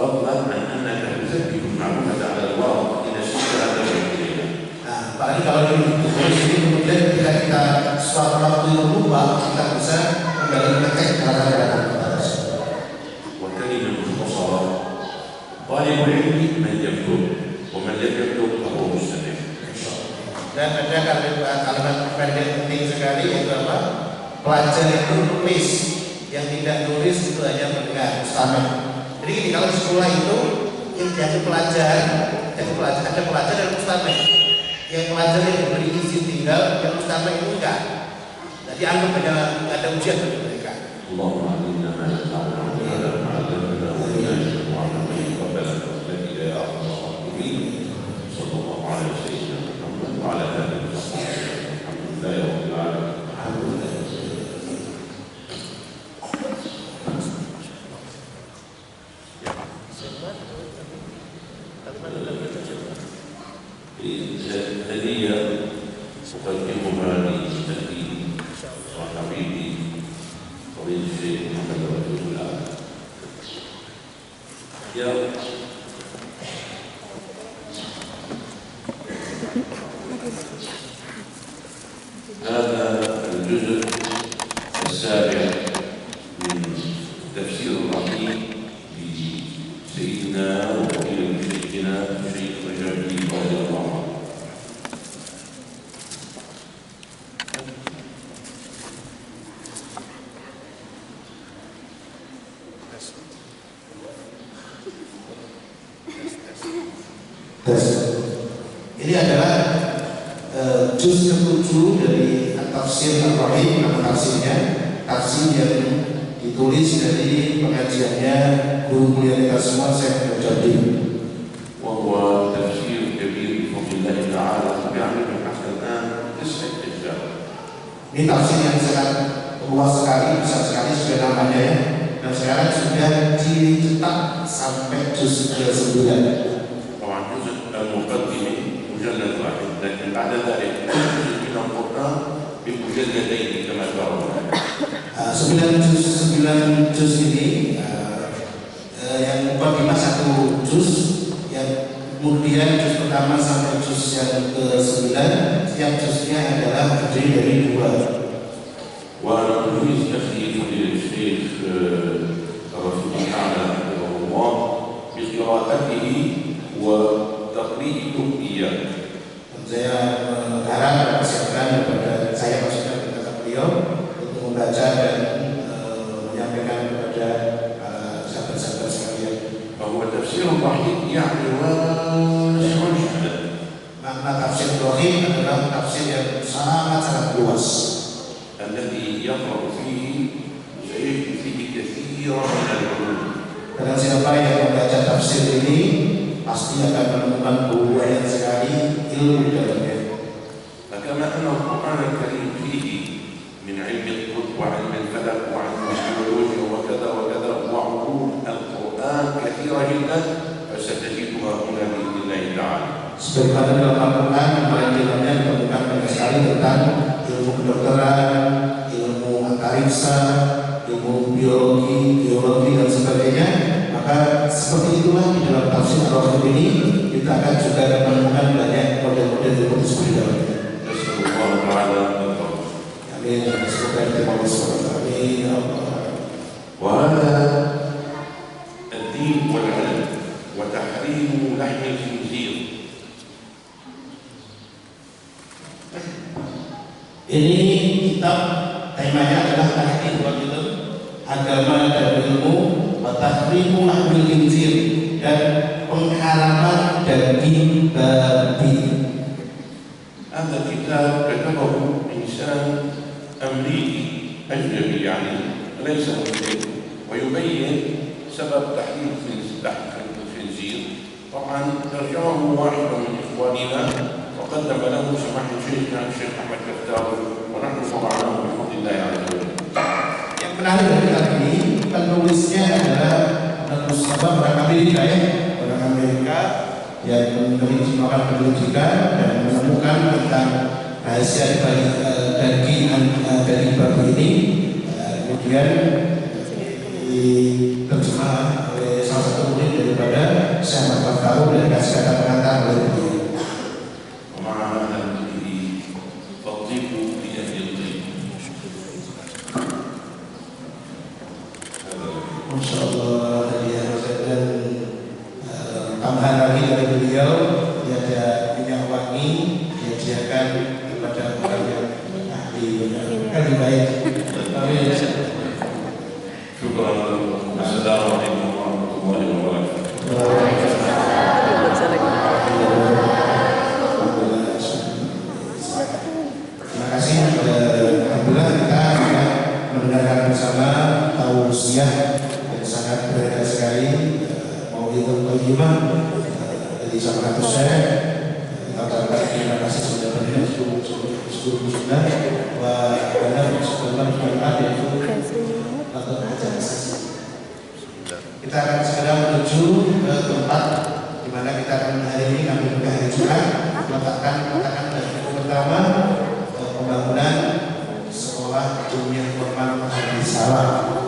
فضلا عن أنك تثبت المعلومة على الواقع إذا شئت أن ترجع إليها. Nah, apalagi kalau ditulis ini kemudian ketika kita suatu waktu yang lupa, kita bisa kembali mengecek kata-kata kita. والكلمة المختصرة طالب العلم من يكتب ومن لم يكتب فهو مستمع. Dan ada kalimat pendek penting sekali yaitu apa? Pelajar itu nulis, yang tidak nulis itu hanya mendengar, mustami'. Jadi gini, kalau di sekolah itu yang jadi pelajar, ada pelajar dan mustami'. Yang pelajar yang diberi izin tinggal, yang mustami' itu enggak. Jadi anggap ada ujian bagi mereka. اللهم علمنا ما ينفعنا وانفعنا بما علمتنا وإياك وعلمنا ربنا برحمتك يا أرحم الراحمين. صلى الله على سيدنا محمد وعلى آله وصحبه الحمد لله رب العالمين. هدية أقدمها لأخي وحبيبي فضيلة الشيخ محمد رسول الله. هذا الجزء السابع من تفسير الرحيم Ini adalah juz ke-7 dari Tafsir Ar-Rahim, nama tafsirnya, tafsir yang ditulis dari pengajiannya guru mulia kita semua, Syekh Mujahid. وهو تفسير كبير بفضل الله تعالى بيعمل حتى الآن 9 أجزاء. Ini tafsir yang sangat luas sekali, besar sekali sesuai namanya ya. Dan sekarang sudah dicetak sampai juz ke-9. طبعا جزء المقدمة مجلد واحد، لكن بعد ذلك جزء من القرآن بمجلدين كما ترون. 9 juz ini yang mukadimah 1 juz, yang kemudian juz pertama sampai juz yang ke-9, setiap juznya adalah terdiri dari 2. ونريد تخليل فضيلة الشيخ الرفيق الأعلى حفظه الله بقراءته وتقريئكم إياه. Saya berharap mempersiapkan kepada saya, maksudnya kepada beliau, untuk membaca dan menyampaikan kepada sahabat-sahabat sekalian. فهو تفسير ضحيك يعني واسع جدا. Makna tafsir Rahim adalah tafsir yang sangat luas. الذي يقرأ فيه سيجد فيه كثيرا من العلوم. Dan siapa yang membaca tafsir ini pasti akan menemukan banyak sekali ilmu di dalamnya. فكما أن القرآن الكريم فيه من علم الطب وعلم الفلك وعلم الجيولوجيا وكذا وكذا وعلوم القرآن كثيرة جدا فستجدها هنا بإذن الله تعالى. Sebagaimana dalam Al-Quran yang dalamnya ditemukan banyak sekali tentang ilmu kedokteran, ilmu antariksa, ilmu biologi dan sebagainya. Maka seperti itulah di dalam tafsir Ar-Rahim ini kita akan juga menemukan banyak model-model ilmu tersebut di dalamnya. Amin. Semoga diterima Allah. Amin. وهذا الدين والعلم وتحريم لحم الخنزير. Ini kitab temanya adalah Al-Hadis wal Ilm, agama dan ilmu, wa tahrimu lahmil khinzir, dan pengharaman daging babi. هذا الكتاب كتبه إنسان أمريكي أجنبي يعني ليس مسلم، ويبين سبب تحريم لحم الخنزير. طبعا ترجمه واحد من إخواننا وقدم له سماحة شيخنا الشيخ أحمد كفتاوي ونحن وضعناه بفضل الله عز وجل. Yang menarik dari kitab ini, penulisnya adalah orang Amerika ya, orang Amerika yang melakukan penyelidikan dan menemukan tentang rahasia daging babi ini, kemudian diterjemah oleh salah satu murid daripada Syekh Ahmad Kaftaru dan dikasih kata pengantar oleh beliau. Masya Allah, dan tambahan lagi dari beliau, dia ada minyak wangi disediakan kepada orang yang ahli lebih baik. Amin. Assalamualaikum warahmatullahi wabarakatuh. Terima kasih. Alhamdulillah kita sudah mendengarkan bersama tausiah yang sangat berharga sekali, Mau'idhatul Qayyimah dari Sahabat Syekh. Kita ucapkan terima kasih sudah berhadir seluruh muslimah wa benar sebelum berangkat yaitu atau acara sesi. Kita akan segera menuju ke tempat di mana kita akan hari ini kami hari Jumat meletakkan dari pertama pembangunan sekolah dunia formal Al-Salam.